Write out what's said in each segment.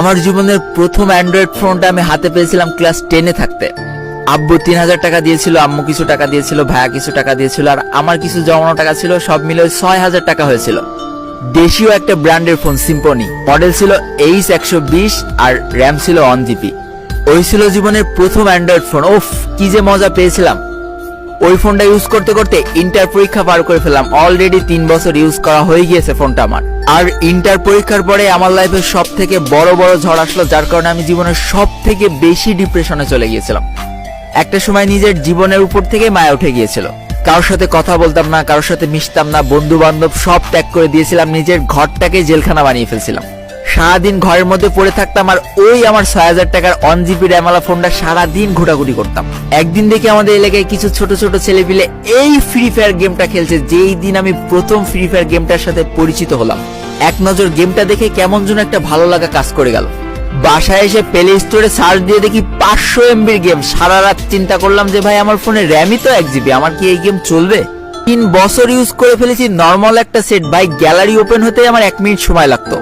আমার জীবনের প্রথম অ্যান্ড্রয়েড ফোনটা আমি হাতে পেয়েছিলাম ক্লাস 10-এ থাকতে। আব্বু 3000 টাকা দিয়েছিল, আম্মু কিছু টাকা দিয়েছিল, ভাইয়া কিছু টাকা দিয়েছিল, আর আমার কিছু জমানো টাকা ছিল, সব মিলে 6000 টাকা হয়েছিল। দেশীয় একটা ব্র্যান্ডের ফোন, সিম্ফনি। মডেল ছিল H120 আর র্যাম ছিল 1GB। ওই ছিল জীবনের প্রথম অ্যান্ড্রয়েড ফোন। ওফ, কি যে মজা পেয়েছিলাম। ওই ফোনটা ইউজ করতে করতে ইন্টার পরীক্ষা পার করে ফেললাম। অলরেডি 3 বছর ইউজ করা হয়ে গিয়েছে ফোনটা আমার। আর ইন্টার পরীক্ষার পরে আমার লাইফে সব থেকে বড় ঝড় আসলো, যার কারণে আমি জীবনের সব থেকে বেশি ডিপ্রেশনে চলে গিয়েছিলাম। একটা সময় নিজের জীবনের উপর থেকে মায়া উঠে গিয়েছিল। কারোর সাথে কথা বলতাম না, কারোর সাথে মিশতাম না, বন্ধু বান্ধব সব ত্যাগ করে দিয়েছিলাম, নিজের ঘরটাকে জেলখানা বানিয়ে ফেলছিলাম। সারাদিন ঘরের মধ্যে পড়ে থাকতাম আর ওই আমার 6000 টাকার 1GB র্যামওয়ালা ফোনটা সারাদিন ঘোটাঘুটি করতাম। একদিন দেখি আমাদের এলাকায় কিছু ছোট ছোট ছেলেপিলে এই ফ্রি ফায়ার গেমটা খেলছে। যেই দিন আমি প্রথম ফ্রি ফায়ার গেমটার সাথে পরিচিত হলাম, এক নজর গেমটা দেখে কেমন যেন একটা ভালো লাগা কাজ করে গেল। বাসায় এসে প্লে স্টোরে সার্চ দিয়ে দেখি 500 MB গেম। সারা রাত চিন্তা করলাম যে ভাই, আমার ফোনে র্যামই তো 1GB, আমার কি এই গেম চলবে? 3 বছর ইউজ করে ফেলেছি নর্মাল একটা সেট। ভাই, গ্যালারি ওপেন হতে আমার 1 মিনিট সময় লাগতো।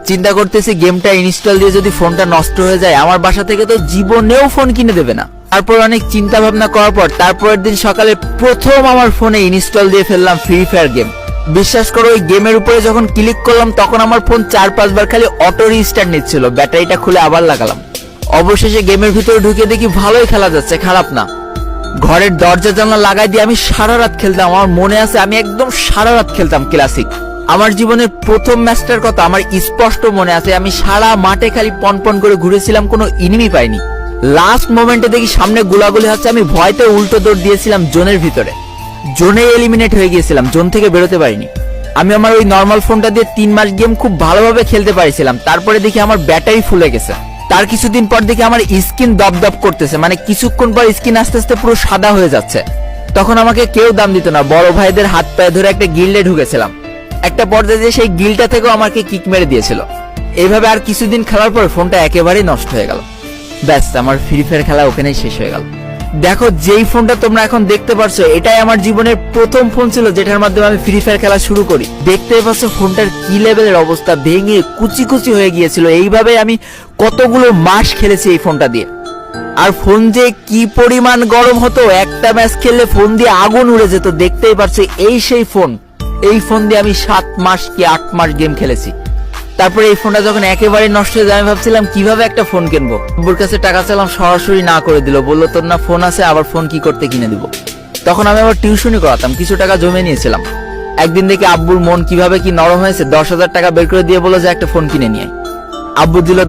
চিন্তা করতেছি গেমটা ইনস্টল দিয়ে যদি ফোনটা নষ্ট হয়ে যায়, আমার বাসা থেকে তো জীবনেও ফোন কিনে দেবে না। তারপর অনেক চিন্তা ভাবনা করার পর তারপরের দিন সকালে প্রথম আমার ফোনে ইনস্টল দিয়ে ফেললাম ফ্রি ফায়ার গেম। বিশ্বাস করো, ওই গেমের উপরে যখন ক্লিক করলাম তখন আমার ফোন 4-5 বার খালি অটো রিস্টার্ট নিচ্ছিল। ব্যাটারিটা খুলে আবার লাগালাম। অবশেষে গেমের ভিতরে ঢুকে দেখি ভালোই খেলা যাচ্ছে, খারাপ না। ঘরের দরজা জানলা লাগাই দিয়ে আমি সারা রাত খেলতাম। আমার মনে আছে আমি একদম সারা রাত খেলতাম ক্লাসিক। আমার জীবনের প্রথম ম্যাচটার কথা আমার স্পষ্ট মনে আছে। আমি সারা মাঠে খালি পনপন করে ঘুরেছিলাম, কোনো এনিমি পাইনি। লাস্ট মোমেন্টে দেখি সামনে গোলাগুলি হচ্ছে, আমি ভয়তে উল্টো দৌড় দিয়েছিলাম জোনের ভিতরে। জোনে এলিমিনেট হয়ে গিয়েছিলাম, জোন থেকে বেরোতে পারিনি। আমি আমার ওই নর্মাল ফোনটা দিয়ে 3 মাস গেম খুব ভালোভাবে খেলতে পারিছিলাম। তারপরে দেখি আমার ব্যাটারি ফুলে গেছে। তার কিছুদিন পর দেখি আমার স্কিন দপদপ করতেছে, মানে কিছুক্ষণ পর স্কিন আস্তে আস্তে পুরো সাদা হয়ে যাচ্ছে। তখন আমাকে কেউ দাম দিত না। বড় ভাইদের হাত পায়ে ধরে একটা গিল্ডে ঢুকেছিলাম। একটা পর্যায়ে সেই গিলটা থেকেও আমাকে কিক মেরে দিয়েছিল। এইভাবে আর কিছুদিন খেলার পর ফোনটা একেবারেই নষ্ট হয়ে গেল। ব্যাস, আমার ফ্রি ফায়ার খেলা ওখানেই শেষ হয়ে গেল। দেখো, যেই ফোনটা তোমরা এখন দেখতে পারছো, এটাই আমার জীবনের প্রথম ফোন ছিল যেটার মাধ্যমে আমি ফ্রি ফায়ার খেলা শুরু করি। দেখতেই পাচ্ছ ফোনটার কি লেভেলের অবস্থা, ভেঙে কুচি কুচি হয়ে গিয়েছিল। এইভাবে আমি কতগুলো মাস খেলেছি এই ফোনটা দিয়ে। আর ফোন যে কি পরিমাণ গরম হতো, একটা ম্যাচ খেললে ফোন দিয়ে আগুন উড়ে যেত। দেখতেই পাচ্ছ এই সেই ফোন। এই ফোন দিয়ে আমি 7 মাস কি 8 মাস গেম খেলেছি। তারপরে এই ফোনটা যখন একেবারে নষ্ট হয়ে যায়, আমি ভাবছিলাম কিভাবে একটা ফোন কিনবো। আব্বুর কাছে টাকা চাইলাম, সরাসরি না করে দিল। বললো তোর না ফোন আছে, আবার ফোন কি করতে কিনে দিব। তখন আমি আবার টিউশনই করাতাম, কিছু টাকা জমে নিয়েছিলাম। একদিন দেখে আব্বুর মন কিভাবে কি নরম হয়েছে, 10,000 টাকা বের করে দিয়ে বললো যে একটা ফোন কিনে নিয়ে। আব্বু দিল